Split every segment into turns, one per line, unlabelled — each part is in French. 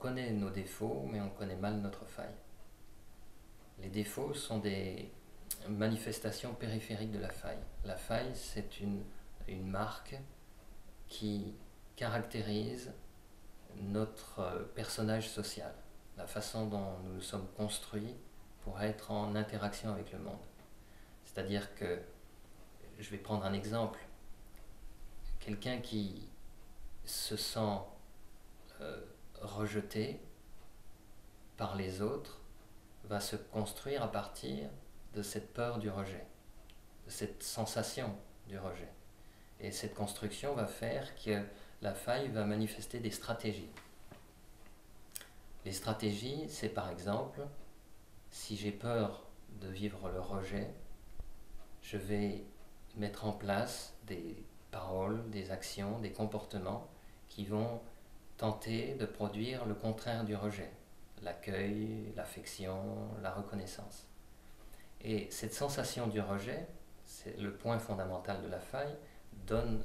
connaît nos défauts, mais on connaît mal notre faille. Les défauts sont des manifestations périphériques de la faille. La faille, c'est une marque qui caractérise notre personnage social, la façon dont nous nous sommes construits pour être en interaction avec le monde. C'est-à-dire que, je vais prendre un exemple, quelqu'un qui se sent rejeté par les autres va se construire à partir de cette peur du rejet, de cette sensation du rejet. Et cette construction va faire que la faille va manifester des stratégies. Les stratégies, c'est par exemple, si j'ai peur de vivre le rejet, je vais mettre en place des paroles, des actions, des comportements qui vont tenter de produire le contraire du rejet, l'accueil, l'affection, la reconnaissance. Et cette sensation du rejet, c'est le point fondamental de la faille, donne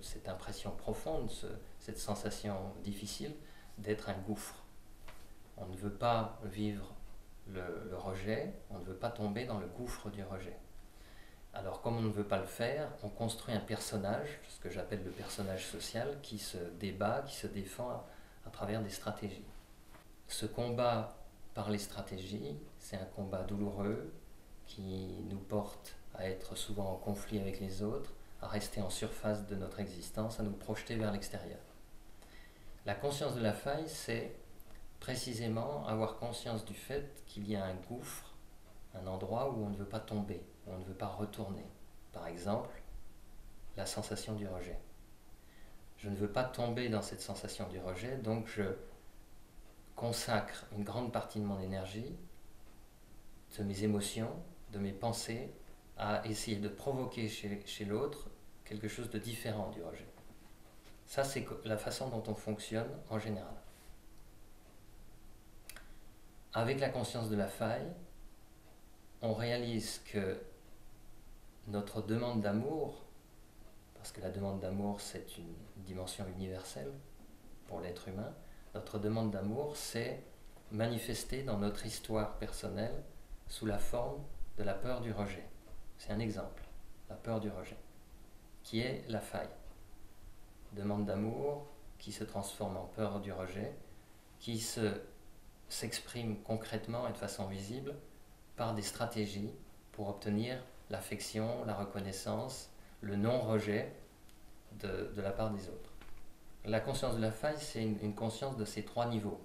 cette impression profonde, cette sensation difficile d'être un gouffre. On ne veut pas vivre le rejet, on ne veut pas tomber dans le gouffre du rejet. Alors comme on ne veut pas le faire, on construit un personnage, ce que j'appelle le personnage social, qui se débat, qui se défend à travers des stratégies. Ce combat par les stratégies, c'est un combat douloureux qui nous porte à être souvent en conflit avec les autres, à rester en surface de notre existence, à nous projeter vers l'extérieur. La conscience de la faille, c'est précisément avoir conscience du fait qu'il y a un gouffre, un endroit où on ne veut pas tomber, où on ne veut pas retourner. Par exemple, la sensation du rejet. Je ne veux pas tomber dans cette sensation du rejet, donc je consacre une grande partie de mon énergie, de mes émotions, de mes pensées, à essayer de provoquer chez l'autre quelque chose de différent du rejet. Ça, c'est la façon dont on fonctionne en général. Avec la conscience de la faille, on réalise que notre demande d'amour, parce que la demande d'amour c'est une dimension universelle pour l'être humain, notre demande d'amour c'est manifesté dans notre histoire personnelle sous la forme de la peur du rejet. C'est un exemple, la peur du rejet, qui est la faille. Demande d'amour qui se transforme en peur du rejet, qui s'exprime concrètement et de façon visible par des stratégies pour obtenir l'affection, la reconnaissance, le non-rejet de la part des autres. La conscience de la faille, c'est une conscience de ces trois niveaux,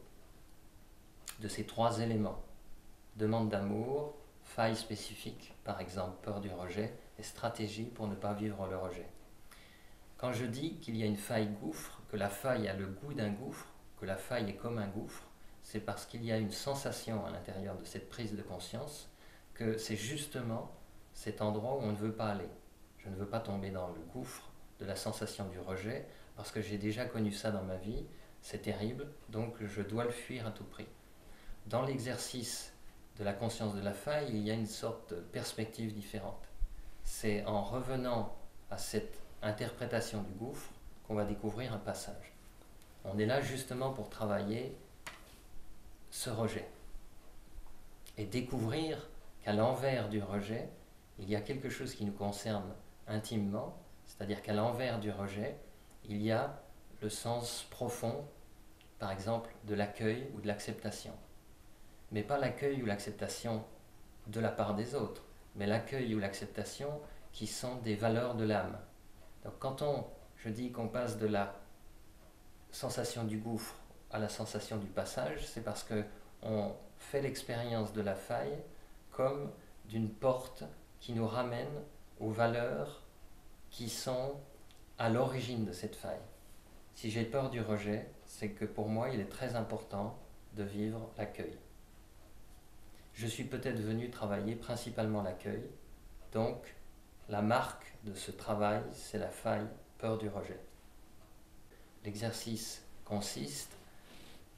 de ces trois éléments. Demande d'amour, faille spécifique, par exemple peur du rejet, et stratégie pour ne pas vivre le rejet. Quand je dis qu'il y a une faille gouffre, que la faille a le goût d'un gouffre, que la faille est comme un gouffre, c'est parce qu'il y a une sensation à l'intérieur de cette prise de conscience que c'est justement cet endroit où on ne veut pas aller. Je ne veux pas tomber dans le gouffre de la sensation du rejet parce que j'ai déjà connu ça dans ma vie, c'est terrible, donc je dois le fuir à tout prix. Dans l'exercice de la conscience de la faille, il y a une sorte de perspective différente. C'est en revenant à cette interprétation du gouffre qu'on va découvrir un passage. On est là justement pour travailler ce rejet et découvrir qu'à l'envers du rejet, il y a quelque chose qui nous concerne intimement, c'est-à-dire qu'à l'envers du rejet, il y a le sens profond, par exemple, de l'accueil ou de l'acceptation. Mais pas l'accueil ou l'acceptation de la part des autres, mais l'accueil ou l'acceptation qui sont des valeurs de l'âme. Donc quand je dis qu'on passe de la sensation du gouffre à la sensation du passage, c'est parce qu'on fait l'expérience de la faille comme d'une porte qui nous ramène aux valeurs qui sont à l'origine de cette faille. Si j'ai peur du rejet, c'est que pour moi, il est très important de vivre l'accueil. Je suis peut-être venu travailler principalement l'accueil, donc la marque de ce travail, c'est la faille, peur du rejet. L'exercice consiste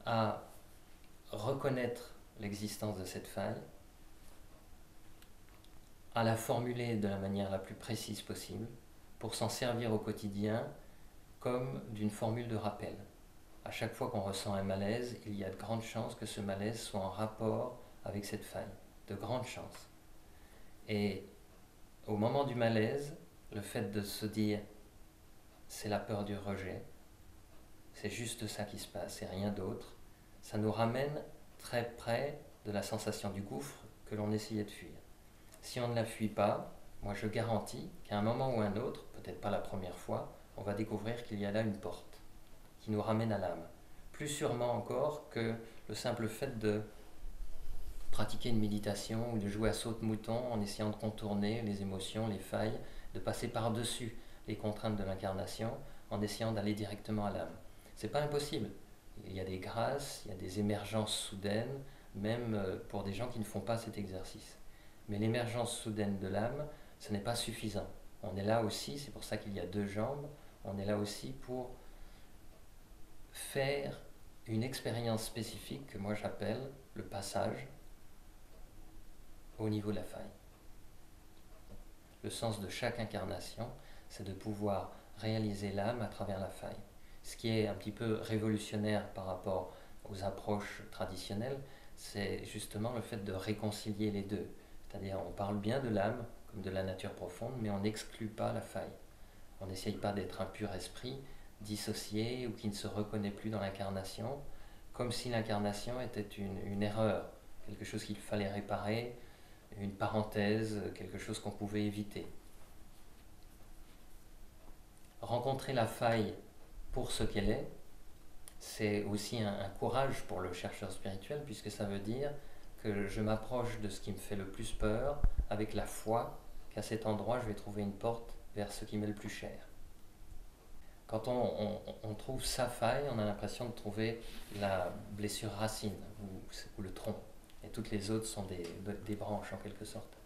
à reconnaître l'existence de cette faille, à la formuler de la manière la plus précise possible, pour s'en servir au quotidien comme d'une formule de rappel. à chaque fois qu'on ressent un malaise, il y a de grandes chances que ce malaise soit en rapport avec cette faille. De grandes chances. Et au moment du malaise, le fait de se dire c'est la peur du rejet, c'est juste ça qui se passe et rien d'autre, ça nous ramène très près de la sensation du gouffre que l'on essayait de fuir. Si on ne la fuit pas, moi je garantis qu'à un moment ou un autre, peut-être pas la première fois, on va découvrir qu'il y a là une porte qui nous ramène à l'âme. Plus sûrement encore que le simple fait de pratiquer une méditation ou de jouer à saute-mouton en essayant de contourner les émotions, les failles, de passer par-dessus les contraintes de l'incarnation en essayant d'aller directement à l'âme. C'est pas impossible. Il y a des grâces, il y a des émergences soudaines, même pour des gens qui ne font pas cet exercice. Mais l'émergence soudaine de l'âme, ce n'est pas suffisant. On est là aussi, c'est pour ça qu'il y a deux jambes, on est là aussi pour faire une expérience spécifique que moi j'appelle le passage au niveau de la faille. Le sens de chaque incarnation, c'est de pouvoir réaliser l'âme à travers la faille. Ce qui est un petit peu révolutionnaire par rapport aux approches traditionnelles, c'est justement le fait de réconcilier les deux. C'est-à-dire, on parle bien de l'âme comme de la nature profonde, mais on n'exclut pas la faille. On n'essaye pas d'être un pur esprit, dissocié ou qui ne se reconnaît plus dans l'incarnation, comme si l'incarnation était une erreur, quelque chose qu'il fallait réparer, une parenthèse, quelque chose qu'on pouvait éviter. Rencontrer la faille pour ce qu'elle est, c'est aussi un courage pour le chercheur spirituel, puisque ça veut dire que je m'approche de ce qui me fait le plus peur avec la foi qu'à cet endroit je vais trouver une porte vers ce qui m'est le plus cher. Quand on trouve sa faille, on a l'impression de trouver la blessure racine ou le tronc. Et toutes les autres sont des branches en quelque sorte.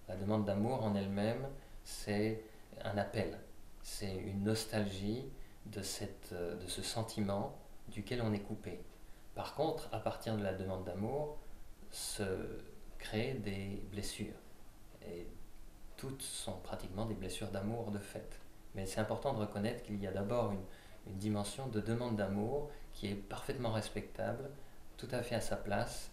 La demande d'amour en elle-même, c'est un appel. C'est une nostalgie de ce sentiment duquel on est coupé. Par contre, à partir de la demande d'amour, se créent des blessures. Et toutes sont pratiquement des blessures d'amour de fait. Mais c'est important de reconnaître qu'il y a d'abord une dimension de demande d'amour qui est parfaitement respectable, tout à fait à sa place,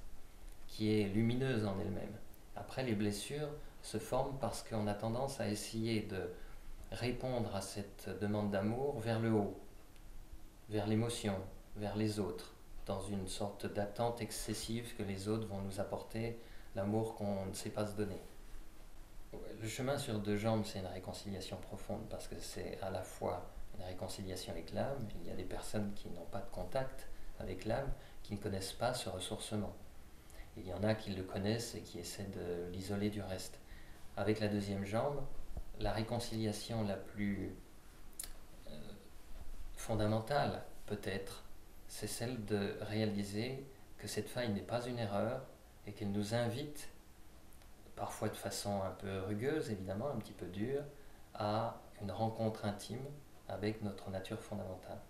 qui est lumineuse en elle-même. Après, les blessures se forment parce qu'on a tendance à essayer de répondre à cette demande d'amour vers le haut, vers l'émotion, vers les autres, dans une sorte d'attente excessive que les autres vont nous apporter l'amour qu'on ne sait pas se donner. Le chemin sur deux jambes, c'est une réconciliation profonde parce que c'est à la fois une réconciliation avec l'âme. Il y a des personnes qui n'ont pas de contact avec l'âme, qui ne connaissent pas ce ressourcement. Il y en a qui le connaissent et qui essaient de l'isoler du reste. Avec la deuxième jambe, la réconciliation la plus fondamentale, peut-être, c'est celle de réaliser que cette faille n'est pas une erreur et qu'elle nous invite, parfois de façon un peu rugueuse, évidemment, un petit peu dure, à une rencontre intime avec notre nature fondamentale.